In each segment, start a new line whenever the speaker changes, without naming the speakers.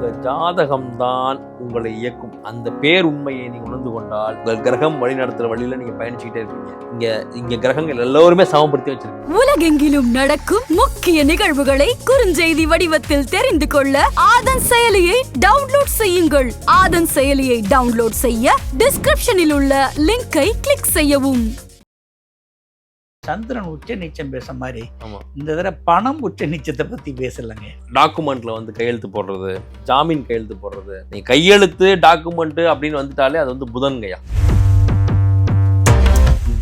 உங்கள் ஜாதகம்தான் உங்களை இயக்கும். அந்த பேருண்மையை நீங்கள் உணர்ந்து கொண்டால் உங்கள் கிரகம் வழிநடத்துகிற வழியில் நீங்கள் பயணிச்சுக்கிட்டே இருப்பீங்க. இங்க கிரகங்கள் எல்லோருமே சமப்படுத்தி வச்சிருக்கு.
உலகெங்கிலும் நடக்கும் முக்கிய நிகழ்வுகளை குறுஞ்செய்தி வடிவத்தில் தெரிந்து கொள்ள ஆதன் செயலியை டவுன்லோட் செய்யுங்கள். ஆதன் செயலியை டவுன்லோட் செய்ய டிஸ்கிரிப்ஷனில் உள்ள லிங்கை கிளிக் செய்யவும்.
சந்திரன் உச்ச நீச்சம் பேச மாதிரி இந்த தடவை பணம் உச்ச நீச்சத்தை பத்தி பேசலங்க.
டாக்குமெண்ட்ல வந்து கையெழுத்து போடுறது, ஜாமீன் கையெழுத்து போடுறது, நீ கையெழுத்து டாக்குமெண்ட் அப்படின்னு வந்துட்டாலே அது வந்து புதன்கையா.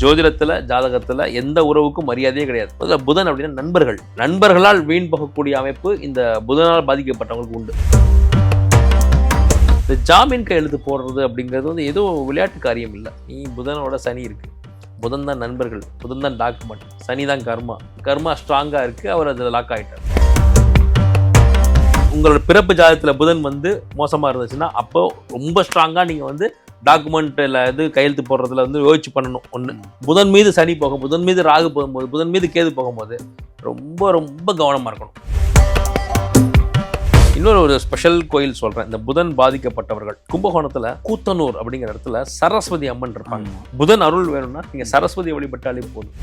ஜோதிடத்துல ஜாதகத்துல எந்த உறவுக்கும் மரியாதையே கிடையாது. புதன் அப்படின்னா நண்பர்கள், நண்பர்களால் வீண் போகக்கூடிய அமைப்பு இந்த புதனால் பாதிக்கப்பட்டவங்களுக்கு உண்டு. இந்த ஜாமீன் கையெழுத்து போடுறது அப்படிங்கிறது வந்து ஏதோ விளையாட்டு காரியம் இல்லை. நீ புதனோட சனி இருக்கு, புதன் தான் நண்பர்கள், புதன் தான் டாக்குமெண்ட், சனி தான் கர்மா ஸ்ட்ராங்காக இருக்குது, அவர் அதில் லாக் ஆகிட்டார். உங்களோட பிறப்பு ஜாதகத்தில் புதன் வந்து மோசமாக இருந்துச்சுன்னா அப்போ ரொம்ப ஸ்ட்ராங்காக நீங்கள் வந்து டாக்குமெண்ட்டில் இது கையெழுத்து போடுறதுல வந்து யோசிச்சு பண்ணணும். ஒன்று, புதன் மீது சனி போகும், புதன் மீது ராகு போகும்போது, புதன் மீது கேது போகும்போது ரொம்ப ரொம்ப கவனமாக இருக்கணும். இன்னொரு ஸ்பெஷல் கோயில் சொல்றேன். இந்த புதன் பாதிக்கப்பட்டவர்கள் கும்பகோணத்துல கூத்தனூர் அப்படிங்கிற இடத்துல சரஸ்வதி அம்மன் இருப்பாங்க. புதன் அருள் வேணும்னா நீங்க சரஸ்வதி வழிபட்டாலே போதும்.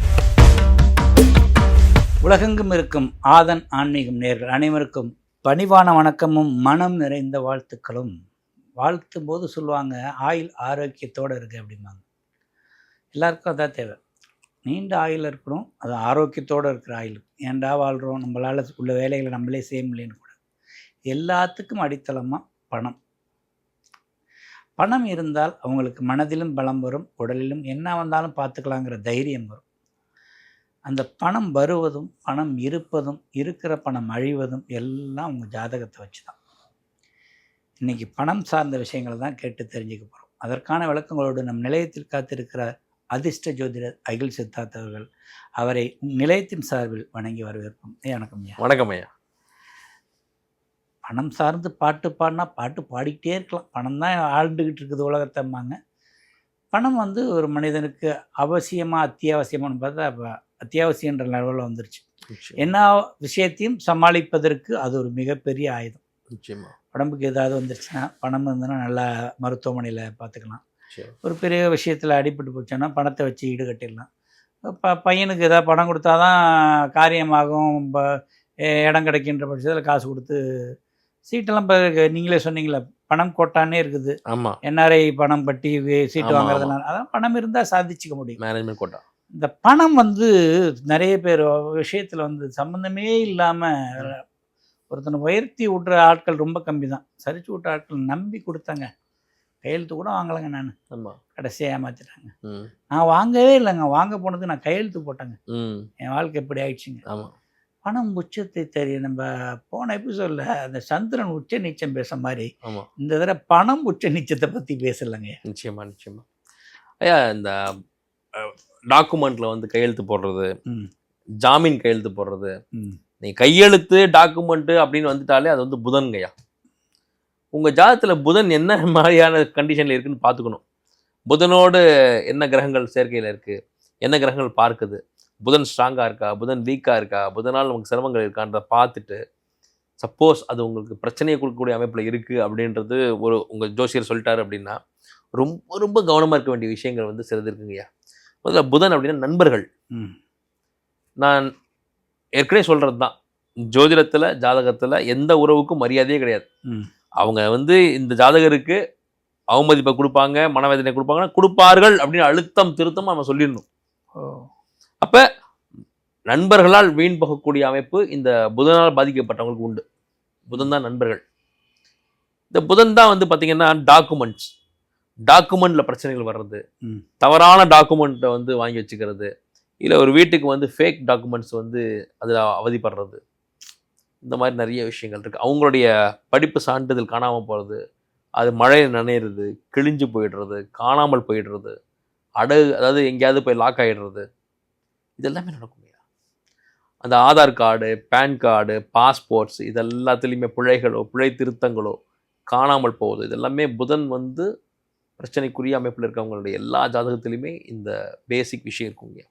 உலகெங்கும் இருக்கும் ஆதன் ஆன்மீகம் நேயர்கள் அனைவருக்கும் பணிவான வணக்கமும் மனம் நிறைந்த வாழ்த்துக்களும். வாழ்த்தும் போது சொல்லுவாங்க ஆயுள் ஆரோக்கியத்தோடு இருக்கு அப்படிம்பாங்க. எல்லாருக்கும் அதான் தேவை, நீண்ட ஆயுள் இருக்கணும், அது ஆரோக்கியத்தோடு இருக்கிற ஆயுள். ஏன்டா வாழ்கிறோம், நம்மளால் உள்ள வேலைகளை நம்மளே செய்ய முடியலன்னு. எல்லாத்துக்கும் அடித்தளமாக பணம் இருந்தால் அவங்களுக்கு மனதிலும் பலம் வரும், உடலிலும் என்ன வந்தாலும் பார்த்துக்கலாங்கிற தைரியம் வரும். அந்த பணம் வருவதும் பணம் இருப்பதும் இருக்கிற பணம் அழிவதும் எல்லாம் அவங்க ஜாதகத்தை வச்சு தான். இன்றைக்கி பணம் சார்ந்த விஷயங்களை தான் கேட்டு தெரிஞ்சுக்க போகிறோம். அதற்கான விளக்கங்களோடு நம் நிலையத்தில் காத்திருக்கிறார் அதிர்ஷ்ட ஜோதிடர் அகில் சித்தார்த் அவர்கள். அவரை நிலையத்தின் சார்பில் வணங்கி வரவேற்போம். வணக்கம் ஐயா.
வணக்கம் ஐயா.
பணம் சார்ந்து பாட்டு பாடினா பாட்டு பாடிக்கிட்டே இருக்கலாம். பணம் தான் ஆழ்ந்துக்கிட்டு இருக்குது உலகத்தம்பாங்க. பணம் வந்து ஒரு மனிதனுக்கு அவசியமாக அத்தியாவசியமானு பார்த்தா அப்போ அத்தியாவசியன்ற லெவலில் வந்துருச்சு. என்ன விஷயத்தையும் சமாளிப்பதற்கு அது ஒரு மிகப்பெரிய ஆயுதம்.
நிச்சயமாக
உடம்புக்கு ஏதாவது வந்துருச்சுன்னா பணம் இருந்ததுன்னா நல்லா மருத்துவமனையில் பார்த்துக்கலாம். ஒரு பெரிய விஷயத்தில் அடிபட்டு போச்சோன்னா பணத்தை வச்சு ஈடுகட்டிடலாம். பையனுக்கு ஏதாவது பணம் கொடுத்தா தான் காரியமாகும், இடம் கிடைக்கின்ற பட்சத்தில் காசு கொடுத்து சீட்டெல்லாம் இப்போ நீங்களே சொன்னீங்களே பணம் கோட்டானே இருக்குது.
ஆமாம்,
என்ஆர்ஐ பணம் பட்டி சீட்டு வாங்குறதுனால அதான் பணம் இருந்தால் சாதிச்சுக்க முடியும்.
Management quota.
இந்த பணம் வந்து நிறைய பேர் விஷயத்தில் வந்து சம்மந்தமே இல்லாமல் ஒருத்தனை உயர்த்தி விட்ற ஆட்கள் ரொம்ப கம்மி தான். சரிச்சு விட்ற ஆட்கள் நம்பி கொடுத்தாங்க, கையெழுத்து கூட வாங்கலைங்க. நான் கடைசியாக ஏமாத்திட்டாங்க. நான் வாங்கவே இல்லைங்க, வாங்க போனது நான் கையெழுத்து போட்டேங்க. என் வாழ்க்கை எப்படி ஆயிடுச்சுங்க.
ஆமாம்,
பணம் உச்சத்தை தெரியும். நம்ம போன எபிசோடில் அந்த சந்திரன் உச்ச நீச்சம் பேச மாதிரி இந்த தடவை பணம் உச்ச நீச்சத்தை பற்றி பேசலைங்க.
நிச்சயமா. ஐயா, இந்த டாக்குமெண்ட்ல வந்து கையெழுத்து போடுறது, ஜாமீன் கையெழுத்து போடுறது, நீ கையெழுத்து டாக்குமெண்ட் அப்படின்னு வந்துட்டாலே அது வந்து புதன்கையா. உங்க ஜாதகத்துல புதன் என்ன மாதிரியான கண்டிஷன்ல இருக்குன்னு பார்த்துக்கணும். புதனோடு என்ன கிரகங்கள் சேர்க்கையில் இருக்கு, என்ன கிரகங்கள் பார்க்குது, புதன் ஸ்ட்ராங்காக இருக்கா, புதன் வீக்காக இருக்கா, புதனால் நமக்கு சிரமங்கள் இருக்கான்றத பார்த்துட்டு, சப்போஸ் அது உங்களுக்கு பிரச்சனையை கொடுக்கக்கூடிய அமைப்பில் இருக்குது அப்படின்றது உங்கள் ஜோசியர் சொல்லிட்டாரு அப்படின்னா ரொம்ப ரொம்ப கவனமாக இருக்க வேண்டிய விஷயங்கள் வந்து சிலது இருக்குங்கய்யா. முதல்ல புதன் அப்படின்னா நண்பர்கள். நான் ஏற்கனவே சொல்கிறது தான், ஜோதிடத்தில் ஜாதகத்தில் எந்த உறவுக்கும் மரியாதையே கிடையாது. அவங்க வந்து இந்த ஜாதகருக்கு அவமதிப்பை கொடுப்பாங்க, மனவேதனை கொடுப்பாங்கன்னா கொடுப்பார்கள் அப்படின்னு அழுத்தம் திருத்தமாக நம்ம சொல்லிடணும். அப்போ நண்பர்களால் வீண் போகக்கூடிய அமைப்பு இந்த புதனால் பாதிக்கப்பட்டவங்களுக்கு உண்டு. புதன் தான் நண்பர்கள். இந்த புதன் தான் வந்து பார்த்தீங்கன்னா டாக்குமெண்ட்டில் பிரச்சனைகள் வர்றது, தவறான டாக்குமெண்ட்டை வந்து வாங்கி வச்சுக்கிறது, இல்லை ஒரு வீட்டுக்கு வந்து ஃபேக் டாக்குமெண்ட்ஸ் வந்து அதில் அவதிப்படுறது, இந்த மாதிரி நிறைய விஷயங்கள் இருக்குது. அவங்களுடைய படிப்பு சான்றிதழ் காணாமல் போகிறது, அது மழையில் நனையிறது, கிழிஞ்சு போயிடுறது, காணாமல் போயிடுறது, அதாவது எங்கேயாவது போய் லாக் ஆகிடுறது, இதெல்லாமே நடக்கும். அந்த Aadhaar card, PAN card, passports இது எல்லாத்துலேயுமே பிழை திருத்தங்களோ காணாமல் போகுது. இதெல்லாமே புதன் வந்து பிரச்சனைக்குரிய அமைப்பில் இருக்கவங்களுடைய எல்லா ஜாதகத்துலேயுமே இந்த பேசிக் விஷயம் இருக்குங்க.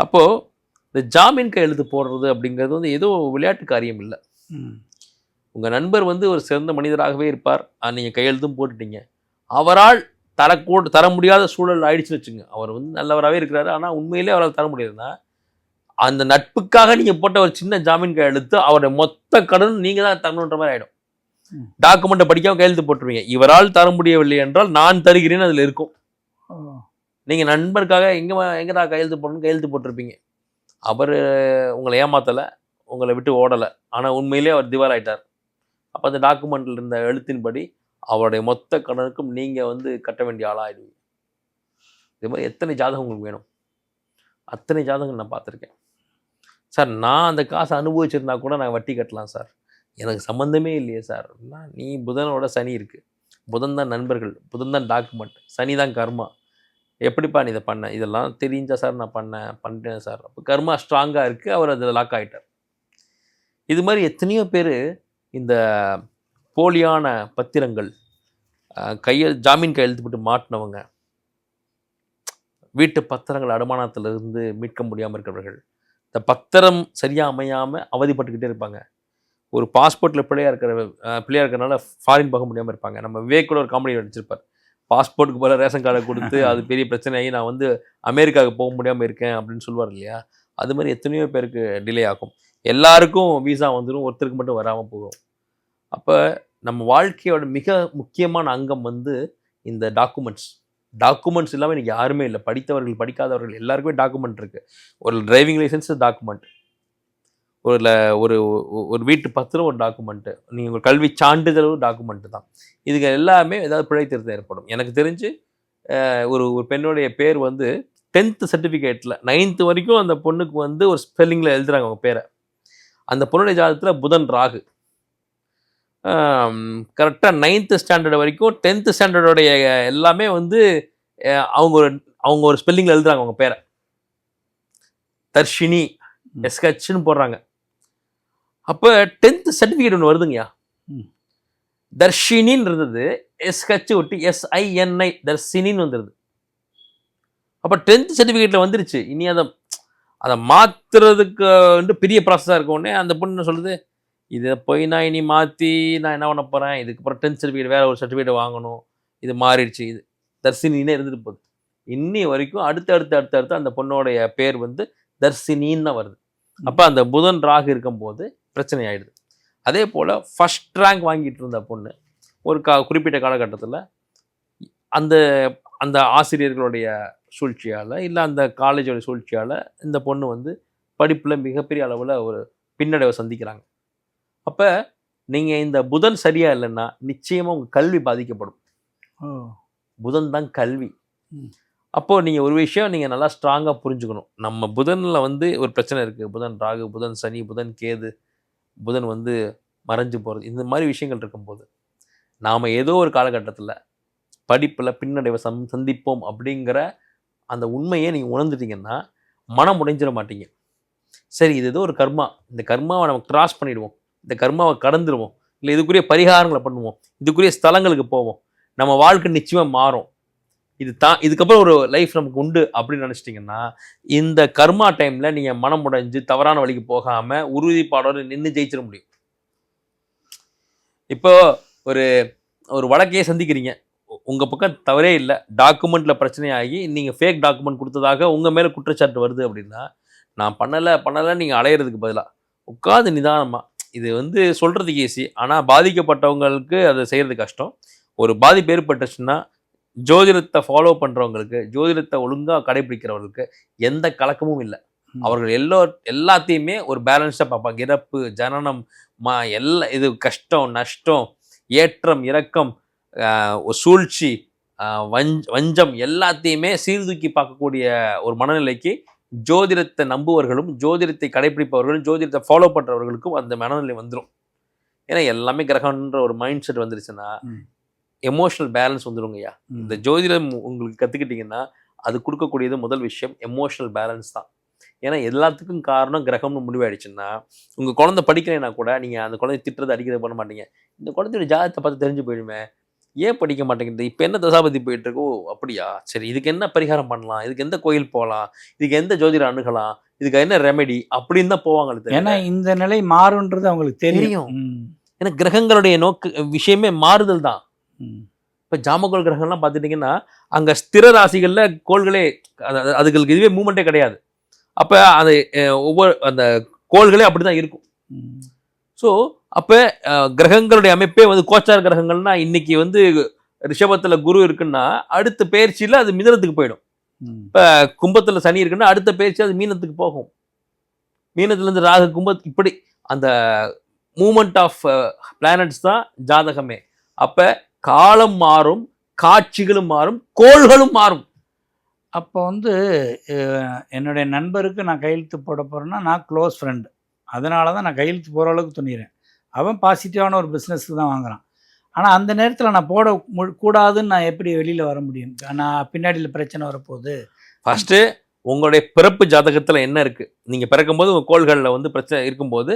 அப்போது இந்த ஜாமீன் கையெழுத்து போடுறது அப்படிங்கிறது வந்து ஏதோ விளையாட்டு காரியம் இல்லை. உங்கள் நண்பர் வந்து ஒரு சிறந்த மனிதராகவே இருப்பார், நீங்கள் கையெழுத்தும் போட்டுட்டீங்க. அவரால் தர முடியாத சூழல் ஆயிடுச்சுன்னு வச்சுங்க. அவர் வந்து நல்லவராகவே இருக்கிறாரு, ஆனால் உண்மையிலே அவரால் தர முடியாதுன்னா அந்த நட்புக்காக நீங்கள் போட்ட ஒரு சின்ன ஜாமீன் கையெழுத்து அவருடைய மொத்த கடன் நீங்கள் தான் தரணுன்ற மாதிரி ஆகிடும். டாக்குமெண்ட்டை படிக்காம கையெழுத்து போட்டுருவீங்க. இவரால் தர முடியவில்லை என்றால் நான் தருகிறேன்னு அதில் இருக்கும். நீங்கள் நண்பருக்காக எங்கடா கையெழுத்து போடணும்னு கையெழுத்து போட்டிருப்பீங்க. அவர் உங்களை ஏமாத்தலை, உங்களை விட்டு ஓடலை, ஆனால் உண்மையிலே அவர் திவால் ஆயிட்டார். அப்போ அந்த டாக்குமெண்ட்டில் இருந்த எழுத்தின்படி அவருடைய மொத்த கடனுக்கும் நீங்கள் வந்து கட்ட வேண்டிய ஆளாகிடுவீங்க. இது மாதிரி எத்தனை ஜாதகம் உங்களுக்கு வேணும்? அத்தனை ஜாதகங்கள் நான் பார்த்துருக்கேன் சார். நான் அந்த காசை அனுபவிச்சிருந்தா கூட நான் வட்டி கட்டலாம் சார், எனக்கு சம்மந்தமே இல்லையே சார். நீ புதனோட சனி இருக்குது, புதன் தான் நண்பர்கள், புதன் தான் டாக்குமெண்ட், சனி தான் கர்மா. எப்படிப்பா நீ இதை பண்ண? இதெல்லாம் தெரிஞ்சா சார் நான் பண்ணிட்டேன் சார். அப்போ கர்மா ஸ்ட்ராங்காக இருக்குது, அவர் அதில் லாக் ஆகிட்டார். இது மாதிரி எத்தனையோ பேர் இந்த போலியான பத்திரங்கள் ஜாமீன் கையெழுத்து போட்டு மாட்டினவங்க, வீட்டு பத்திரங்கள் அடமானத்திலிருந்து மீட்க முடியாமல் இருக்கிறவர்கள், இந்த பத்திரம் சரியாக அமையாமல் அவதிப்பட்டுக்கிட்டே இருப்பாங்க. ஒரு பாஸ்போர்ட்டில் பிள்ளையாக இருக்கிறனால ஃபாரின் போக முடியாமல் இருப்பாங்க. நம்ம விவேக் கூட ஒரு காமெடி நடிச்சிருப்பார். பாஸ்போர்ட்டுக்கு போல ரேஷன் கார்டை கொடுத்து அது பெரிய பிரச்சனையாகி நான் வந்து அமெரிக்காவுக்கு போக முடியாமல் இருக்கேன் அப்படின்னு சொல்லுவார் இல்லையா? அது மாதிரி எத்தனையோ பேருக்கு டிலே ஆகும். எல்லாருக்கும் வீசா வந்துடும், ஒருத்தருக்கு மட்டும் வராமல் போகும். அப்போ நம்ம வாழ்க்கையோட மிக முக்கியமான அங்கம் வந்து இந்த டாக்குமெண்ட்ஸ் இல்லாமல் இன்றைக்கி யாருமே இல்லை. படித்தவர்கள் படிக்காதவர்கள் எல்லாருக்குமே டாக்குமெண்ட் இருக்குது. ஒரு டிரைவிங் லைசன்ஸ் டாக்குமெண்ட், ஒரு வீட்டு பத்திரம் ஒரு டாக்குமெண்ட்டு, நீங்கள் உங்கள் கல்வி சான்றிதழ் டாக்குமெண்ட்டு தான். இதுக்கு எல்லாமே ஏதாவது பிழை திருத்தம் ஏற்படும். எனக்கு தெரிஞ்சு ஒரு பெண்ணுடைய பேர் வந்து 10th சர்டிஃபிகேட்டில் 9th வரைக்கும் அந்த பொண்ணுக்கு வந்து ஒரு ஸ்பெல்லிங்கில் எழுதுகிறாங்க அவங்க பேரை. அந்த பொண்ணுடைய ஜாதகத்தில் புதன் ராகு. கரெக்டாக 9th ஸ்டாண்டர்ட் வரைக்கும் 10th ஸ்டாண்டர்டோடைய எல்லாமே வந்து அவங்க ஒரு ஸ்பெல்லிங்கில் எழுதுறாங்க அவங்க பேரை. தர்ஷினி எஸ்ஹெச்னு போடுறாங்க. அப்போ 10th சர்டிஃபிகேட் ஒன்று வருதுங்கய்யா. தர்ஷினின்னு இருந்தது, எஸ்ஹெச் ஒட்டி SINI தர்ஷினின்னு வந்துடுது. அப்போ 10th சர்டிஃபிகேட்டில் வந்துருச்சு. இனி அதை மாற்றுறதுக்கு வந்து பெரிய ப்ராசஸாக இருக்கோடனே அந்த பொண்ணு சொல்லுது, இதை போய் நான் இனி மாற்றி நான் என்ன பண்ண போகிறேன், இதுக்கப்புறம் 10th சர்டிஃபிகேட் வேறு ஒரு சர்டிஃபிகேட் வாங்கணும், இது மாறிடுச்சு. இது தர்ஷினின்னே இருந்துட்டு போகுது. இன்னி வரைக்கும் அடுத்து அந்த பொண்ணோடைய பேர் வந்து தர்ஷினின்னு தான் வருது. அப்போ அந்த புதன் ராகு இருக்கும்போது பிரச்சனை ஆகிடுது. அதே போல் ஃபஸ்ட் ரேங்க் வாங்கிட்டு இருந்த பொண்ணு ஒரு குறிப்பிட்ட காலகட்டத்தில் அந்த ஆசிரியர்களுடைய சூழ்ச்சியால் இல்லை அந்த காலேஜோட சூழ்ச்சியால் இந்த பொண்ணு வந்து படிப்பில் மிகப்பெரிய அளவில் ஒரு பின்னடைவை சந்திக்கிறாங்க. அப்போ நீங்கள் இந்த புதன் சரியாக இல்லைன்னா நிச்சயமாக உங்கள் கல்வி பாதிக்கப்படும். புதன் தான் கல்வி. அப்போது நீங்கள் ஒரு விஷயம் நீங்கள் நல்லா ஸ்ட்ராங்காக புரிஞ்சுக்கணும். நம்ம புதனில் வந்து ஒரு பிரச்சனை இருக்குது. புதன் ராகு, புதன் சனி, புதன் கேது, புதன் வந்து மறைஞ்சு போகிறது, இந்த மாதிரி விஷயங்கள் இருக்கும்போது நாம் ஏதோ ஒரு காலகட்டத்தில் படிப்பில் பின்னடைவை சந்திப்போம் அப்படிங்கிற அந்த உண்மையை நீங்கள் உணர்ந்துட்டீங்கன்னா மனம் உடைஞ்சிட மாட்டீங்க. சரி, இது ஏதோ ஒரு கர்மா, இந்த கர்மாவை நம்ம கிராஸ் பண்ணிவிடுவோம், இந்த கர்மாவை கடந்துடுவோம், இல்லை இதுக்குரிய பரிகாரங்களை பண்ணுவோம், இதுக்குரிய ஸ்தலங்களுக்கு போவோம், நம்ம வாழ்க்கை நிச்சயமாக மாறும், இதுக்கப்புறம் ஒரு லைஃப் நமக்கு உண்டு அப்படின்னு நினச்சிட்டிங்கன்னா இந்த கர்மா டைமில் நீங்கள் மனம் உடைஞ்சு தவறான வழிக்கு போகாமல் உறுதிப்பாடோடு நின்று ஜெயிச்சிட முடியும். இப்போ ஒரு வழக்கையே சந்திக்கிறீங்க, உங்கள் பக்கம் தவறே இல்லை, டாக்குமெண்ட்டில் பிரச்சனையாகி நீங்கள் ஃபேக் டாக்குமெண்ட் கொடுத்ததாக உங்கள் மேலே குற்றச்சாட்டு வருது அப்படின்னா நான் பண்ணலை நீங்கள் அலையிறதுக்கு பதிலாக உட்காந்து நிதானமாக, இது வந்து சொல்கிறதுக்கு ஈஸி, ஆனால் பாதிக்கப்பட்டவங்களுக்கு அதை செய்கிறது கஷ்டம். ஒரு பாதிப்பு ஏற்பட்டுச்சுன்னா ஜோதிடத்தை ஃபாலோ பண்ணுறவங்களுக்கு, ஜோதிடத்தை ஒழுங்காக கடைபிடிக்கிறவர்களுக்கு எந்த கலக்கமும் இல்லை. அவர்கள் எல்லாத்தையுமே ஒரு பேலன்ஸாக பார்ப்பாங்க. இறப்பு, ஜனனம், இது கஷ்டம், நஷ்டம், ஏற்றம், இறக்கம், சூழ்ச்சி, வஞ்சம் எல்லாத்தையுமே சீர்தூக்கி பார்க்கக்கூடிய ஒரு மனநிலைக்கு ஜோதிடத்தை நம்புவர்களும் ஜோதிடத்தை கடைபிடிப்பவர்களும் ஜோதிடத்தை ஃபாலோ பண்ணுறவர்களுக்கும் அந்த மனநிலை வந்துடும். ஏன்னா எல்லாமே கிரகம்ன்ற ஒரு மைண்ட் செட் வந்துருச்சுன்னா எமோஷனல் பேலன்ஸ் வந்துடுங்கய்யா. இந்த ஜோதிடம் உங்களுக்கு கற்றுக்கிட்டிங்கன்னா அது கொடுக்கக்கூடியது முதல் விஷயம் எமோஷனல் பேலன்ஸ் தான். ஏன்னா எல்லாத்துக்கும் காரணம் கிரகம்னு முடிவாயிடுச்சுன்னா உங்கள் குழந்தை படிக்கலைன்னா கூட நீங்கள் அந்த குழந்தை திட்டுறது அடிக்கிறது பண்ண மாட்டீங்க. இந்த குழந்தையோட ஜாதகத்தை பார்த்து தெரிஞ்சு போயிடுமே, ஏன் படிக்க மாட்டேங்குது, இப்போ என்ன தசாபதி போயிட்டு இருக்கோ, அப்படியா, சரி இதுக்கு என்ன பரிகாரம் பண்ணலாம், இதுக்கு எந்த கோயில் போகலாம், இதுக்கு எந்த ஜோதிடம் அணுகலாம், இதுக்கு என்ன ரெமெடி அப்படின்னு தான் போவாங்க.
ஏன்னா இந்த நிலை மாறுன்றது அவங்களுக்கு தெரியும்.
ஏன்னா கிரகங்களுடைய விஷயமே மாறுதல் தான்.
ம்.
இப்போ ஜாமக்கோள் கிரகங்கள்லாம் பார்த்துட்டிங்கன்னா அங்கே ஸ்திர ராசிகளில் கோள்களே அதுகளுக்கு இதுவே மூமெண்ட்டே கிடையாது. அப்போ அது ஒவ்வொரு அந்த கோள்களே அப்படி தான் இருக்கும்.
ம்.
ஸோ அப்போ கிரகங்களுடைய அமைப்பே வந்து கோச்சார கிரகங்கள்னா இன்னைக்கு வந்து ரிஷபத்தில் குரு இருக்குன்னா அடுத்த பயிற்சியில் அது மிதனத்துக்கு போயிடும்.
ம்.
இப்போ கும்பத்தில் சனி இருக்குன்னா அடுத்த பயிற்சி அது மீனத்துக்கு போகும். மீனத்துலேருந்து ராகு கும்பத்து இப்படி அந்த மூமெண்ட் ஆஃப் பிளானட்ஸ் தான் ஜாதகமே. அப்போ காலம் மாறும், காட்சிகளும் மாறும், கோள்களும் மாறும்.
அப்போ வந்து என்னுடைய நண்பருக்கு நான் கையெழுத்து போட போகிறேன்னா நான் க்ளோஸ் ஃப்ரெண்டு, அதனால தான் நான் கையெழுத்து போகிற அளவுக்கு துணிகிறேன். அவன் பாசிட்டிவான ஒரு பிஸ்னஸ்க்கு தான் வாங்குறான். ஆனால் அந்த நேரத்தில் நான் போட கூடாதுன்னு நான் எப்படி வெளியில் வர முடியும்? நான் பின்னாடியில் பிரச்சனை வரப்போகுது.
ஃபஸ்ட்டு உங்களுடைய பிறப்பு ஜாதகத்தில் என்ன இருக்குது? நீங்கள் பிறக்கும்போது உங்கள் கோள்களில் வந்து பிரச்சனை இருக்கும்போது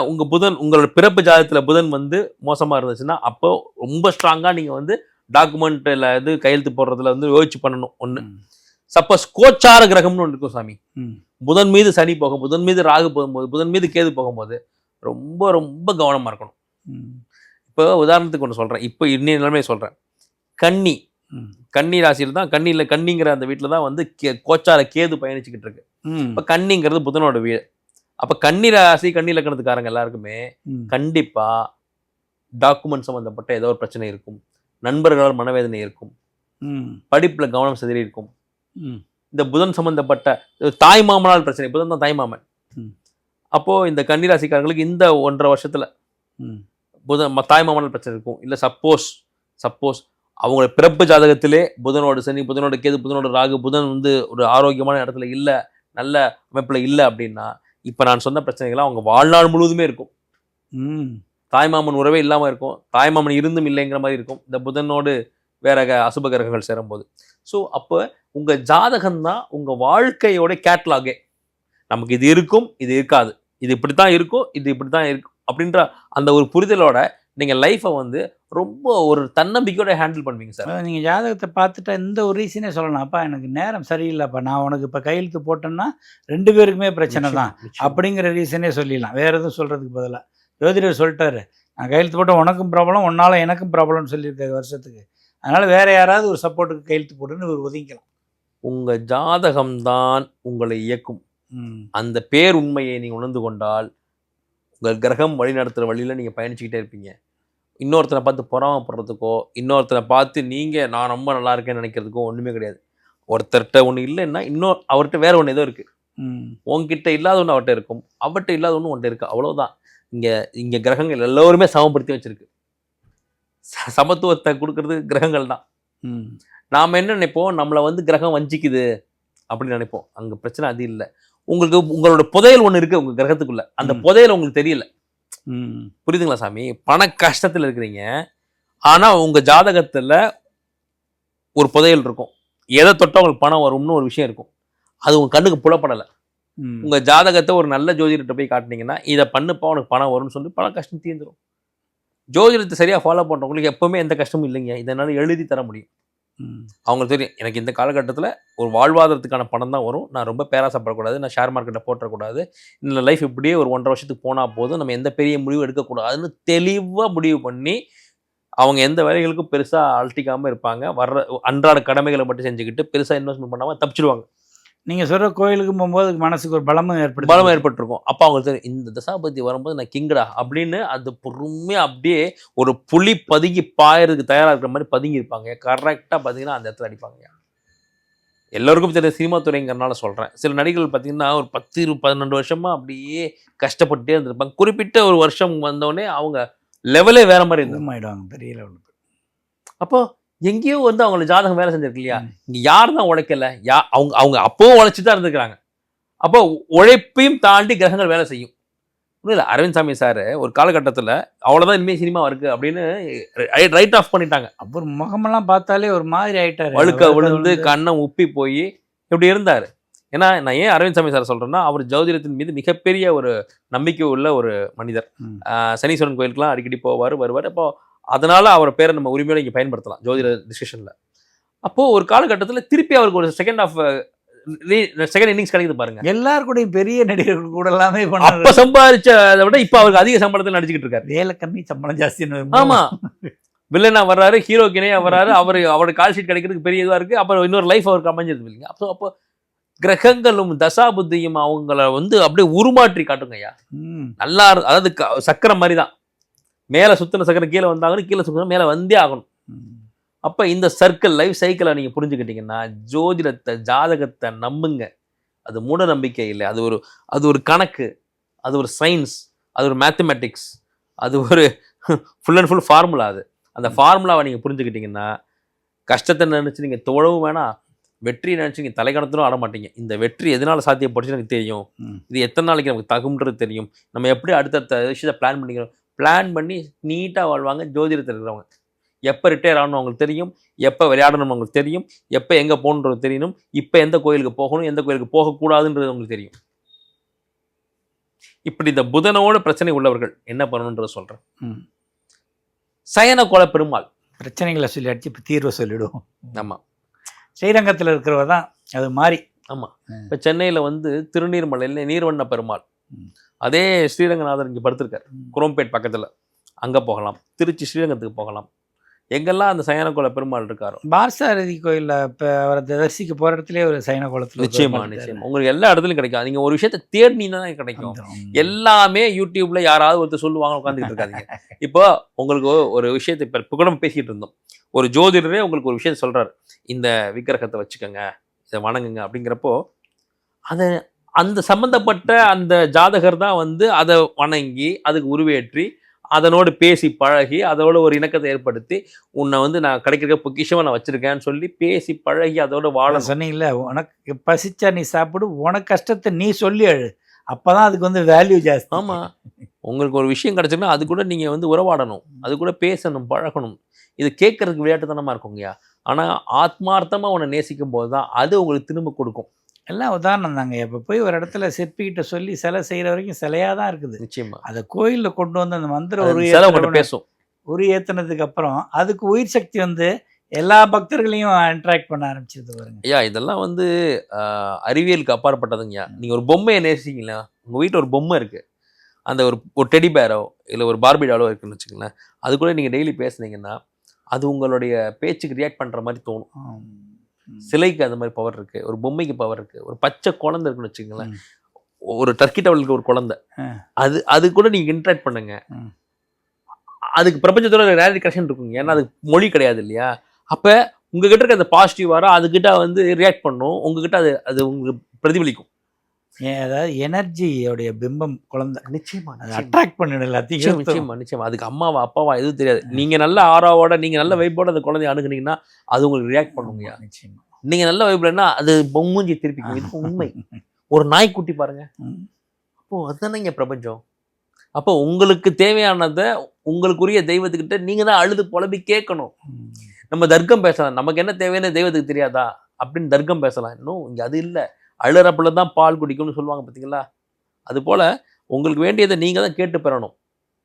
உங்கள் புதன் உங்களோட பிறப்பு ஜாதகத்தில் புதன் வந்து மோசமாக இருந்துச்சுன்னா அப்போ ரொம்ப ஸ்ட்ராங்காக நீங்கள் வந்து டாக்குமெண்ட்டில் இது கையெழுத்து போடுறதுல வந்து யோசிச்சு பண்ணணும். ஒன்று சப்போஸ் கோச்சார கிரகம்னு ஒன்று இருக்கும் சாமி. புதன் மீது சனி போகும், புதன் மீது ராகு போகும்போது, புதன் மீது கேது போகும்போது ரொம்ப ரொம்ப கவனமாக இருக்கணும். இப்போ உதாரணத்துக்கு ஒன்று சொல்கிறேன், இப்போ இன்னைய நிலைமையை சொல்கிறேன். கன்னி ராசியில் தான் கன்னிங்கிற அந்த வீட்டில் தான் வந்து கோச்சார கேது பயணிச்சுக்கிட்டு இருக்கு. இப்போ கன்னிங்கிறது புதனோட வீடு. அப்போ கன்னி ராசி கன்னி லக்கணத்துக்காரங்க எல்லாருக்குமே கண்டிப்பாக டாக்குமெண்ட் சம்மந்தப்பட்ட ஏதோ ஒரு பிரச்சனை இருக்கும், நண்பர்களால் மனவேதனை இருக்கும், படிப்பில் கவனம் சிதறி இருக்கும். இந்த புதன் சம்பந்தப்பட்ட தாய் மாமனால் பிரச்சனை, புதன் தான் தாய் மாமன். அப்போது இந்த கன்னி ராசிக்காரங்களுக்கு இந்த 1.5 வருஷத்தில் புதன் தாய் மாமனால் பிரச்சனை இருக்கும். இல்லை சப்போஸ் அவங்களோட பிறப்பு ஜாதகத்திலே புதனோட சனி, புதனோட கேது, புதனோட ராகு, புதன் வந்து ஒரு ஆரோக்கியமான இடத்துல இல்லை, நல்ல அமைப்பில் இல்லை அப்படின்னா இப்போ நான் சொன்ன பிரச்சனைகள்லாம் அவங்க வாழ்நாள் முழுவதுமே இருக்கும். தாய்மாமன் உறவே இல்லாமல் இருக்கும், தாய்மாமன் இருந்தும் இல்லைங்கிற மாதிரி இருக்கும் இந்த புதனோடு வேற அசுப கிரகங்கள் சேரும்போது. ஸோ அப்போ உங்கள் ஜாதகம்தான் உங்கள் வாழ்க்கையோட கேட்லாகே. நமக்கு இது இருக்கும், இது இருக்காது, இது இப்படி தான் இருக்கும், இது இப்படி தான் இருக்கும் அப்படின்ற அந்த ஒரு புரிதலோட நீங்கள் லைஃப்பை வந்து ரொம்ப ஒரு தன்னம்பிக்கையோட ஹேண்டில் பண்ணுவீங்க சார்.
நீங்கள் ஜாதகத்தை பார்த்துட்டா இந்த ஒரு ரீசனே சொல்லலாம், அப்பா எனக்கு நேரம் சரியில்லைப்பா, நான் உனக்கு இப்போ கையெழுத்து போட்டேன்னா 2 பேருக்குமே பிரச்சனை தான் அப்படிங்கிற ரீசனே சொல்லிடலாம். வேறு எதுவும் சொல்கிறதுக்கு பதிலாக ஜோதிடர் சொல்லிட்டாரு, நான் கையெழுத்து போட்டால் உனக்கும் ப்ராப்ளம், உன்னால் எனக்கும் ப்ராப்ளம்னு சொல்லியிருக்காரு வருஷத்துக்கு, அதனால் வேறு யாராவது ஒரு சப்போர்ட்டுக்கு கையெழுத்து போட்டுன்னு ஒரு ஒதுங்கிக்கலாம்.
உங்கள் ஜாதகம்தான் உங்களை இயக்கும். அந்த பேர் உண்மையை நீங்கள் உணர்ந்து கொண்டால் உங்கள் கிரகம் வழி நடத்துகிற வழியில் நீங்கள் பயணிச்சுக்கிட்டே இருப்பீங்க. இன்னொருத்தனை பார்த்து பொறாமப்படுறதுக்கோ, இன்னொருத்தனை பார்த்து நீங்கள் நான் ரொம்ப நல்லா இருக்கேன்னு நினைக்கிறதுக்கோ ஒன்றுமே கிடையாது. ஒருத்தர்கிட்ட ஒன்று இல்லைன்னா அவர்கிட்ட வேறு ஒன்று ஏதோ இருக்குது. உங்ககிட்ட இல்லாத ஒன்று அவர்கிட்ட இருக்கும், அவர்கிட்ட இல்லாத ஒன்று ஒன்று இருக்குது, அவ்வளோதான். இங்கே கிரகங்கள் எல்லோருமே சமப்படுத்தி வச்சுருக்கு. சமத்துவத்தை கொடுக்கறது கிரகங்கள் தான். நாம் என்ன நினைப்போம், நம்மளை வந்து கிரகம் வஞ்சிக்குது அப்படின்னு நினைப்போம். அங்கே பிரச்சனை அது இல்லை. உங்களோட புதையல் ஒன்று இருக்குது உங்கள் கிரகத்துக்குள்ள, அந்த புதையல் உங்களுக்கு தெரியல. புரியுதுங்களா சாமி? பண கஷ்டத்தில் இருக்கிறீங்க, ஆனால் உங்கள் ஜாதகத்தில் ஒரு புதையல் இருக்கும். எதை தொட்டால் உங்களுக்கு பணம் வரும்னு ஒரு விஷயம் இருக்கும், அது உங்கள் கண்ணுக்கு புலப்படலை. உங்கள் ஜாதகத்தை ஒரு நல்ல ஜோதிடர்கிட்ட போய் காட்டினீங்கன்னா இதை பண்ணுப்பா உனக்கு பணம் வரும்னு சொல்லி பண கஷ்டம் தீர்ந்துடும். ஜோதிடத்தை சரியாக ஃபாலோ பண்ணுறவங்களுக்கு எப்போவுமே எந்த கஷ்டமும் இல்லைங்க, இதனால் எழுதி தர முடியும். அவங்களுக்கு தெரியும் எனக்கு இந்த காலகட்டத்தில் ஒரு வாழ்வாதாரத்துக்கான பணம் தான் வரும், நான் ரொம்ப பேராசப்படக்கூடாது, நான் ஷேர் மார்க்கெட்டை போட்டக்கூடாது, இந்த லைஃப் இப்படியே ஒரு 1.5 வருஷத்துக்கு போனால் போதும், நம்ம எந்த பெரிய முடிவு எடுக்கக்கூடாதுன்னு தெளிவாக முடிவு பண்ணி அவங்க எந்த வேலைகளுக்கும் பெருசாக அழட்டிக்காமல் இருப்பாங்க. வர்ற அன்றாட கடமைகளை மட்டும் செஞ்சுக்கிட்டு பெருசாக இன்வெஸ்ட்மெண்ட் பண்ணாமல் தப்பிச்சிடுவாங்க.
நீங்கள் சொல்கிற கோயிலுக்கு போகும்போது மனசுக்கு ஒரு பலமும்
ஏற்பட்டிருக்கும். அப்போ அவங்களுக்கு தெரியும் இந்த தசாபதி வரும்போது நான் கிங்கடா அப்படின்னு அது பொறுமையாக அப்படியே ஒரு புலி பதுங்கி பாயறதுக்கு தயாராக இருக்கிற மாதிரி பதுங்கி இருப்பாங்க. கரெக்டாக பார்த்தீங்கன்னா அந்த இடத்துல அடிப்பாங்க. எல்லோருக்கும் தெரியும், சினிமா துறைங்கிறனால சொல்கிறேன். சில நடிகர்கள் பார்த்தீங்கன்னா ஒரு 10-12 வருஷமாக அப்படியே கஷ்டப்பட்டுட்டே இருந்திருப்பாங்க. குறிப்பிட்ட ஒரு வருஷம் வந்தோடனே அவங்க லெவலே வேற மாதிரி
ஆயிடுவாங்க, பெரிய லெவலுக்கு.
அப்போ எங்கேயோ வந்து அவங்கள ஜாதகம் வேலை செஞ்சிருக்கு இல்லையா? இங்கே யார் தான் உழைக்கல, அவங்க அப்பவும் உழைச்சி தான் இருந்துக்கிறாங்க. அப்போ உழைப்பையும் தாண்டி கிரகங்கள் வேலை செய்யும். ஒன்றும் இல்லை, அரவிந்த் சாமி சார் ஒரு காலகட்டத்தில் அவ்வளோதான் இனிமேல் சினிமா இருக்குது அப்படின்னு ரைட் ஆஃப் பண்ணிட்டாங்க.
அப்புறம் முகமெல்லாம் பார்த்தாலே ஒரு மாதிரி ஆகிட்டார்,
வழுக்க விழுந்து கண்ணம் உப்பி போய் இப்படி இருந்தார். ஏன்னா நான் ஏன் அரவிந்த் சாமி சார் சொல்கிறேன்னா, அவர் ஜோதிடத்தின் மீது மிகப்பெரிய ஒரு நம்பிக்கை உள்ள ஒரு மனிதர். சனீஸ்வரன் கோயிலுக்குலாம் அடிக்கடி போவார் வருவார். அப்போ அதனால் அவர் பேரை நம்ம உரிமையோடு இங்கே பயன்படுத்தலாம் ஜோதிட டிஸ்கஷனில். அப்போது ஒரு காலகட்டத்தில் திருப்பி அவருக்கு ஒரு செகண்ட் ஆஃப் செகண்ட் இன்னிங்ஸ் கிடைக்குது பாருங்க.
எல்லாருக்கூடையும் பெரிய நடிகர்கள் கூட எல்லாமே
அப்ப
பண்ணாரு.
சம்பாதிச்சதை விட இப்ப அவருக்கு அதிக சம்பளத்தில் நடிச்சுக்கிட்டு இருக்காரு.
வேலை கம்மி சம்பளம் ஜாஸ்தின்னு.
ஆமா, வில்லனா வர்றாரு, ஹீரோக்கு இணையா வர்றாரு, அவரோட கால் ஷீட் கிடைக்கிறதுக்கு பெரிய இதுவா இருக்கு. அப்புறம் இன்னொரு லைஃப் அவருக்கு அமைஞ்சிருது இல்லைங்க. அப்போ கிரகங்களும் தசாபுத்தியும் அவங்கள வந்து அப்படியே உருமாற்றி காட்டுங்க ஐயா. நல்லா அதாவது சக்கரம் மாதிரி தான், மேலே சுத்தின சக்கரம் கீழே வந்தாங்கன்னு, கீழே சுத்தின மேலே வந்தே ஆகணும். அப்போ இந்த சர்க்கிள் லைஃப் சைக்கிளை நீங்கள் புரிஞ்சுக்கிட்டீங்கன்னா ஜோதிடத்தை ஜாதகத்தை நம்புங்க. அது மூட நம்பிக்கை இல்லை, அது ஒரு கணக்கு, அது ஒரு சயின்ஸ், அது ஒரு மேத்தமெட்டிக்ஸ், அது ஒரு ஃபுல் அண்ட் ஃபுல் ஃபார்முலா. அது அந்த ஃபார்முலாவை நீங்கள் புரிஞ்சுக்கிட்டீங்கன்னா கஷ்டத்தை நினச்சி நீங்கள் தோழவும் வேணாம், வெற்றி நினச்சி நீங்கள் தலைக்கணத்திலும் ஆட மாட்டீங்க. இந்த வெற்றி எதனால் சாத்தியப்படுச்சு எனக்கு தெரியும், இது எத்தனை நாளைக்கு நமக்கு தகும்ன்றது தெரியும், நம்ம எப்படி அடுத்தடுத்த விஷயத்தை பிளான் பண்ணிக்கிறோம், பிளான் பண்ணி நீட்டாக வாழ்வாங்க ஜோதிடத்தில் இருக்கிறவங்க. எப்போ ரிட்டையர் ஆகணும் அவங்களுக்கு தெரியும், எப்போ விளையாடணும் அவங்களுக்கு தெரியும், எப்போ எங்கே போகணுன்றது தெரியணும், இப்போ எந்த கோயிலுக்கு போகணும் எந்த கோயிலுக்கு போகக்கூடாதுன்றது அவங்களுக்கு தெரியும். இப்படி இந்த புதனோட பிரச்சனை உள்ளவர்கள் என்ன பண்ணணுன்றத சொல்கிறேன். சயன கோல பெருமாள்
பிரச்சனைகளை சொல்லி அடிச்சு இப்போ தீர்வை சொல்லிவிடுவோம்.
ஆமாம்,
ஸ்ரீரங்கத்தில் இருக்கிறவ தான் அது மாறி.
ஆமாம், இப்போ சென்னையில் வந்து திருநீர்மலையில் நீர்வண்ண பெருமாள், அதே ஸ்ரீரங்கநாதர் இங்கே படுத்திருக்கார் குரோம்பேட் பக்கத்தில், அங்கே போகலாம். திருச்சி ஸ்ரீரங்கத்துக்கு போகலாம். எங்கெல்லாம் அந்த சயன கோல பெருமாள் இருக்காரோ,
பார்சாரதி கோயிலில் இப்போ அவரை தரிசிக்க போகிற இடத்துலேயே ஒரு சயன கோலத்தில்
நிச்சயமா உங்களுக்கு எல்லா இடத்துலையும் கிடைக்கும். நீங்கள் ஒரு விஷயத்தை தேடினீங்கன்னா தான் கிடைக்கும். எல்லாமே யூடியூப்ல யாராவது ஒருத்தர் சொல்லுவாங்க, உட்காந்துக்கிட்டு இருக்காதிங்க. இப்போ உங்களுக்கு ஒரு விஷயத்தை இப்போ கூட பேசிக்கிட்டு இருந்தோம், ஒரு ஜோதிடரே உங்களுக்கு ஒரு விஷயத்தை சொல்றாரு, இந்த விக்கிரகத்தை வச்சுக்கோங்க, இதை வணங்குங்க அப்படிங்கிறப்போ அதை அந்த சம்பந்தப்பட்ட அந்த ஜாதகர் தான் வந்து அதை வணங்கி அதுக்கு உருவேற்றி அதனோடு பேசி பழகி அதோட ஒரு இணக்கத்தை ஏற்படுத்தி உன்னை வந்து நான் கிடைக்கிற பொக்கிஷமாக நான் வச்சிருக்கேன்னு சொல்லி பேசி பழகி அதோட வாழ
சொன்னீங்களே, உனக்கு பசிச்சா நீ சாப்பிடு, உனக்கு கஷ்டத்தை நீ சொல்லி அழு, அப்போதான் அதுக்கு வந்து வேல்யூ ஜாஸ்தி.
ஆமாம், உங்களுக்கு ஒரு விஷயம் கிடைச்சுன்னா அது கூட நீங்கள் வந்து உறவாடணும், அது கூட பேசணும், பழகணும். இது கேட்கறதுக்கு விளையாட்டுத்தனமாக இருக்குங்கய்யா, ஆனால் ஆத்மார்த்தமாக உன்னை நேசிக்கும் போது தான் அது உங்களுக்கு திரும்ப கொடுக்கும்.
எல்லாம் உதாரணம் தாங்க. இப்போ போய் ஒரு இடத்துல சிற்பிக்கிட்ட சொல்லி சிலை செய்கிற வரைக்கும் சிலையாக தான் இருக்குது.
நிச்சயமா
அதை கோயிலில் கொண்டு வந்து அந்த மந்திர
பேசும்
ஏற்றினதுக்கு அப்புறம் அதுக்கு உயிர் சக்தி வந்து எல்லா பக்தர்களையும் இன்ட்ராக்ட் பண்ண ஆரம்பிச்சிருது பாருங்க.
ஐயா, இதெல்லாம் வந்து அறிவியலுக்கு அப்பாற்பட்டதுங்கய்யா. நீங்கள் ஒரு பொம்மையை நேசிங்களா, உங்கள் வீட்டில் ஒரு பொம்மை இருக்குது, அந்த ஒரு டெடி பேரோ இல்லை ஒரு பார்பி டாலோ இருக்குன்னு வச்சுக்கங்களேன், அது கூட நீங்கள் டெய்லி பேசுனீங்கன்னா அது உங்களுடைய பேச்சுக்கு ரியாக்ட் பண்ணுற மாதிரி தோணும். சிலைக்கு அந்த மாதிரி பவர் இருக்குது, ஒரு பொம்மைக்கு பவர் இருக்குது, ஒரு பச்சை குழந்தை இருக்குன்னு வச்சுக்கோங்களேன், ஒரு டர்க்கி டவலுக்கு ஒரு குழந்தை, அது கூட நீங்கள் இன்ட்ராக்ட் பண்ணுங்க, அதுக்கு பிரபஞ்சத்தோட நேரடி கனெக்ஷன் இருக்குங்க. ஏன்னா அதுக்கு மொழி கிடையாது இல்லையா. அப்போ உங்ககிட்ட இருக்க அந்த பாசிட்டிவ் வர அதுக்கிட்ட வந்து ரியாக்ட் பண்ணும், உங்ககிட்ட அது உங்களுக்கு பிரதிபலிக்கும்.
அதாவது எனர்ஜியோடைய பிம்பம் குழந்தை
நிச்சயமா
அட்ராக்ட் பண்ணிடும் எல்லாத்தையும்.
நிச்சயமா அதுக்கு அம்மாவா அப்பாவா எதுவும் தெரியாது. நீங்க நல்ல ஆறாவோட நீங்க நல்ல வைப்போட அந்த குழந்தைய அணுகுனீங்கன்னா அது உங்களுக்கு ரியாக்ட் பண்ணுங்க.
நிச்சயமா
நீங்க நல்ல வைப்லன்னா அது மூஞ்சி திருப்பிக்கும். இது உண்மை. ஒரு நாய்க்குட்டி பாருங்க, அப்போ அதுதானே பிரபஞ்சம். அப்போ உங்களுக்கு தேவையானதை உங்களுக்குரிய தெய்வத்துக்கிட்ட நீங்க தான் அழுது புலம்பி கேட்கணும். நம்ம தர்க்கம் பேசலாம், நமக்கு என்ன தேவைன்னு தெய்வத்துக்கு தெரியாதா அப்படின்னு தர்க்கம் பேசலாம். இன்னும் இங்க அது இல்லை. அழுறப்புல தான் பால் குடிக்கும்னு சொல்லுவாங்க பார்த்தீங்களா. அதுபோல் உங்களுக்கு வேண்டியதை நீங்கள் தான் கேட்டு பெறணும்.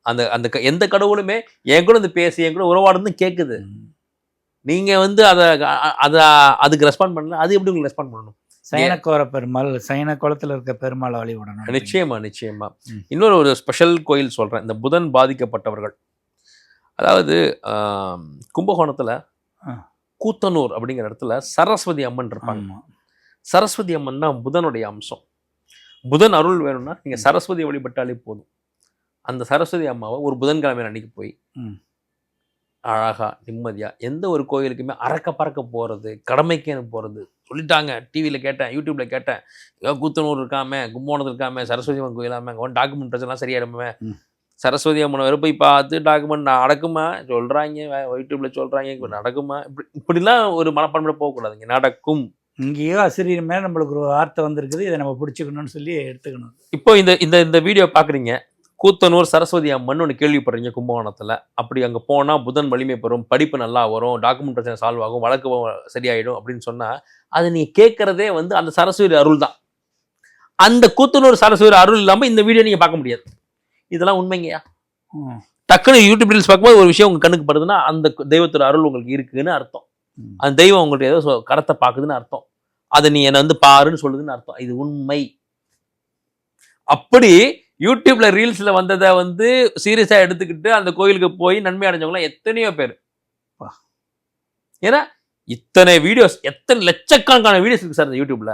அந்த எந்த கடவுளுமே என் கூட வந்து பேசி என் கூட உறவாடுன்னு கேட்குது. நீங்கள் வந்து அதுக்கு ரெஸ்பாண்ட் பண்ணல, அது எப்படி உங்களுக்கு ரெஸ்பாண்ட் பண்ணணும்?
சயனக்கோர பெருமாள், சயன குளத்தில் இருக்க பெருமாள் வழிபடணும்.
நிச்சயமா. இன்னொரு ஸ்பெஷல் கோயில் சொல்கிறேன், இந்த புதன் பாதிக்கப்பட்டவர்கள். அதாவது கும்பகோணத்தில் கூத்தனூர் அப்படிங்கிற இடத்துல சரஸ்வதி அம்மன் இருப்பாங்க. சரஸ்வதி அம்மன் தான் புதனுடைய அம்சம். புதன் அருள் வேணும்னா நீங்கள் சரஸ்வதி வழிபட்டாலே போதும். அந்த சரஸ்வதி அம்மாவை ஒரு புதன்கிழமை அன்னைக்கு போய் அழகா நிம்மதியா எந்த ஒரு கோயிலுக்குமே அறக்க பறக்க போகிறது, கடமைக்கேன்னு போகிறது சொல்லிட்டாங்க. டிவியில் கேட்டேன், யூடியூப்ல கேட்டேன், கூத்தனூர் இருக்காம, கும்போணத்தில் இருக்காம, சரஸ்வதி அம்மன் கோயிலாம, அங்கே டாக்குமெண்ட் பிரச்சனைலாம் சரியாயிடுமே, சரஸ்வதி அம்மனை வேறு போய் பார்த்து டாக்குமெண்ட் நடக்குமா சொல்கிறாங்க, யூடியூப்ல சொல்கிறாங்க, நடக்குமா? இப்படிலாம் ஒரு மனப்பான்மையோட போகக்கூடாதுங்க. நடக்கும்.
இங்கேயோ அசிரியர் மேலே நம்மளுக்கு ஒரு வார்த்தை வந்திருக்குது, இதை நம்ம பிடிச்சிக்கணும்னு சொல்லி எடுத்துக்கணும்.
இப்போ இந்த வீடியோ பார்க்குறீங்க, கூத்தனூர் சரஸ்வதி அம்மன் ஒன்று கேள்விப்படுறீங்க கும்பகோணத்தில். அப்படி அங்கே போனால் புதன் வலிமை பெறும், படிப்பு நல்லா வரும், டாக்குமெண்ட் பிரச்சனை சால்வ் ஆகும், வழக்கு சரியாயிடும் அப்படின்னு சொன்னால் அது நீங்கள் கேட்குறதே வந்து அந்த சரஸ்வதி அருள் தான். அந்த கூத்தனூர் சரஸ்வதி அருள் இல்லாமல் இந்த வீடியோ நீங்கள் பார்க்க முடியாது. இதெல்லாம் உண்மைங்கய்யா. டக்குனு யூடியூப் ரீல்ஸ் பார்க்கும்போது ஒரு விஷயம் உங்கள் கண்ணுக்கு படுதுன்னா அந்த தெய்வத்தோட அருள் உங்களுக்கு இருக்குதுன்னு அர்த்தம். அந்த தெய்வம் உங்கள்கிட்ட ஏதோ கரத்தை பார்க்குதுன்னு அர்த்தம். அதை நீ என்னை வந்து பாருன்னு சொல்லுதுன்னு அர்த்தம். இது உண்மை. அப்படி யூடியூப்ல ரீல்ஸ்ல வந்ததை வந்து சீரியஸா எடுத்துக்கிட்டு அந்த கோயிலுக்கு போய் நன்மை அடைஞ்சவங்களாம் எத்தனையோ பேர். ஏன்னா இத்தனை வீடியோஸ், எத்தனை லட்சக்கணக்கான வீடியோஸ் இருக்கு சார் இந்த யூடியூப்ல.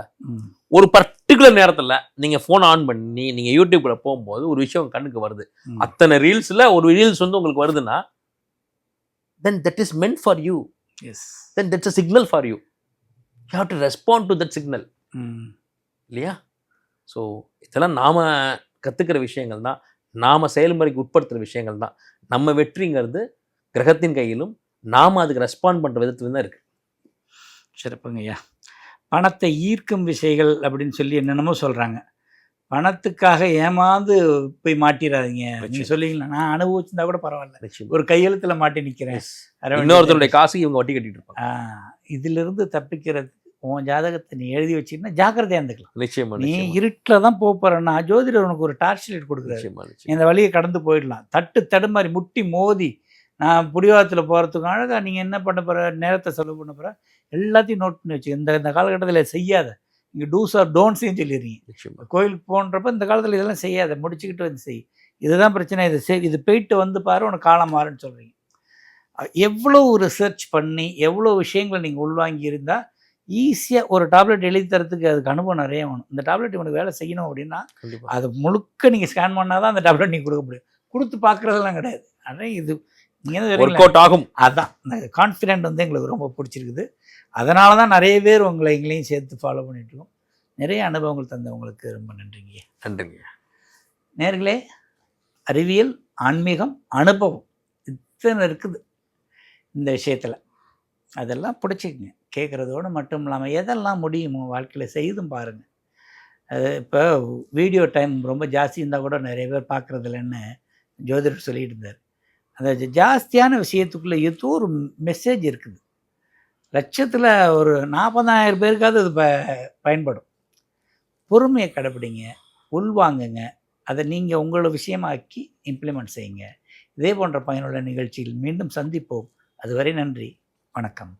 ஒரு பர்டிகுலர் நேரத்துல நீங்க போன் ஆன் பண்ணி நீங்க யூடியூப்ல போகும்போது ஒரு விஷயம் கண்ணுக்கு வருது. அத்தனை ரீல்ஸ்ல ஒரு ரீல்ஸ் வந்து உங்களுக்கு வருதுன்னா then that is meant for you.
Yes.
Then that's a signal for you. You have to respond to that signal. இல்லையா? ஸோ இதெல்லாம் நாம கத்துக்கிற விஷயங்கள் தான், நாம செயல்முறைக்கு உட்படுத்துகிற விஷயங்கள் தான். நம்ம வெற்றிங்கிறது கிரகத்தின் கையிலும் நாம அதுக்கு ரெஸ்பாண்ட் பண்ற விதத்துல தான் இருக்கு.
சிறப்புங்க ஐயா. பணத்தை ஈர்க்கும் விஷயங்கள் அப்படின்னு சொல்லி என்னென்னமோ சொல்றாங்க. பணத்துக்காக ஏமாந்து போய் மாட்டிடாதீங்க. நீங்க சொல்லிங்களா, நான் அனுபவிச்சிருந்தா கூட பரவாயில்ல, ஒரு கையெழுத்துல மாட்டி நிக்கிறேன்,
இன்னொருத்தருடைய காசு இவங்க வட்டி கட்டிட்டு இருப்பாங்க.
இதுல இருந்து தப்பிக்கிறது உன் ஜாதகத்தை நீ எழுதி வச்சிருந்தா ஜாக்கிரதையா இருந்துக்கலாம்.
நிச்சயமா.
நீ இருட்டில் தான் போறேன்னா ஜோதிடர் உனக்கு ஒரு டார்ச் லைட் கொடுக்குறாரு, இந்த வழியை கடந்து போயிடலாம். தடுமாறி முட்டி மோதி நான் புடிவாதத்தில் போகிறதுக்கு அழகாக நீங்கள் என்ன பண்ண போகிற, நேரத்தை செலவு பண்ண போகிற, எல்லாத்தையும் நோட் பண்ணி வச்சு இந்த காலகட்டத்தில் செய்யாத, இங்கே டூஸ் ஆர் டோன்ட்ஸையும் சொல்லிடுறீங்க. கோயிலுக்கு போன்றப்ப இந்த காலத்தில் இதெல்லாம் செய்யாத, முடிச்சுக்கிட்டு வந்து செய், இதுதான் பிரச்சனை, இது போயிட்டு வந்து பாரு உனக்கு காலம் மாறுன்னு சொல்கிறீங்க. எவ்வளோ ரிசர்ச் பண்ணி எவ்வளோ விஷயங்களை நீங்கள் உள்வாங்கி இருந்தால் ஈஸியாக ஒரு டேப்லெட் எழுதி தரத்துக்கு அதுக்கு அனுபவம் நிறைய வேணும். இந்த டேப்லெட் இவனுக்கு வேலை செய்யணும் அப்படின்னா அது முழுக்க நீங்கள் ஸ்கேன் பண்ணால் தான் அந்த டேப்லெட் நீங்கள் கொடுக்க முடியும். கொடுத்து பார்க்குறதெல்லாம் கிடையாது. ஆனால் இது நீங்கள்
ஆகும்.
அதான் கான்ஃபிடென்ட் வந்து எங்களுக்கு ரொம்ப பிடிச்சிருக்குது. அதனால தான் நிறைய பேர் எங்களையும் சேர்த்து ஃபாலோ பண்ணிட்டுருக்கோம். நிறைய அனுபவங்கள் தந்தவங்களுக்கு ரொம்ப நன்றிங்க.
நன்றிங்க
நேர்களே. அறிவியல், ஆன்மீகம், அனுபவம் இத்தனை இருக்குது இந்த விஷயத்தில். அதெல்லாம் பிடிச்சிக்கங்க. கேட்குறதோடு மட்டும் இல்லாமல் எதெல்லாம் முடியுமோ வாழ்க்கையில் செய்தும் பாருங்கள். அது இப்போ வீடியோ டைம் ரொம்ப ஜாஸ்தி இருந்தால் கூட நிறைய பேர் பார்க்குறதில்லன்னு ஜோதிடர் சொல்லிட்டு இருந்தார். அந்த ஜாஸ்தியான விஷயத்துக்குள்ளே ஏதோ ஒரு மெசேஜ் இருக்குது. லட்சத்தில் ஒரு 40,000 பேருக்காவது அது பயன்படும். பொறுமையை கடைப்பிடிங்க, உள்வாங்குங்க, அதை நீங்கள் உங்களோட விஷயமாக்கி இம்ப்ளிமெண்ட் செய்யுங்க. இதே போன்ற பயனுள்ள நிகழ்ச்சியில் மீண்டும் சந்திப்போம். அதுவரை நன்றி, வணக்கம்.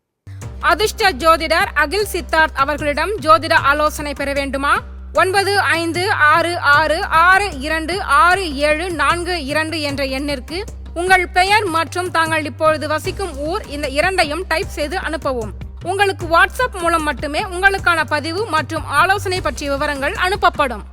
அதிர்ஷ்ட ஜோதிடர் அகில் சித்தார்த் அவர்களிடம் ஜோதிட ஆலோசனை பெற வேண்டுமா? 9566626742 என்ற எண்ணிற்கு உங்கள் பெயர் மற்றும் தாங்கள் இப்பொழுது வசிக்கும் ஊர் இந்த இரண்டையும் டைப் செய்து அனுப்பவும். உங்களுக்கு வாட்ஸ்அப் மூலம் மட்டுமே உங்களுக்கான பதிவு மற்றும் ஆலோசனை பற்றிய விவரங்கள் அனுப்பப்படும்.